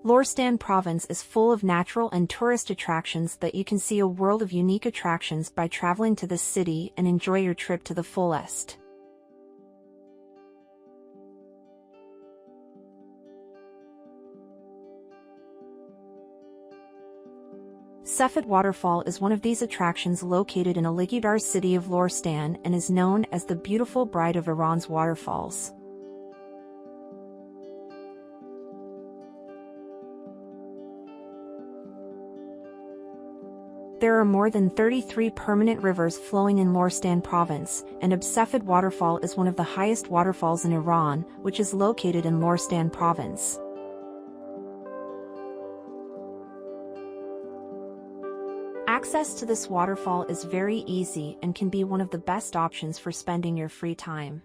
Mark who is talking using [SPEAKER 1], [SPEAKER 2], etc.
[SPEAKER 1] Lorestan province is full of natural and tourist attractions that you can see a world of unique attractions by traveling to this city and enjoy your trip to the fullest. White Waterfall is one of these attractions located in Aligarh's city of Lorestan and is known as the beautiful bride of Iran's waterfalls. There are more than 33 permanent rivers flowing in Lorestan province, and White Waterfall is one of the highest waterfalls in Iran, which is located in Lorestan province. Access to this waterfall is very easy and can be one of the best options for spending your free time.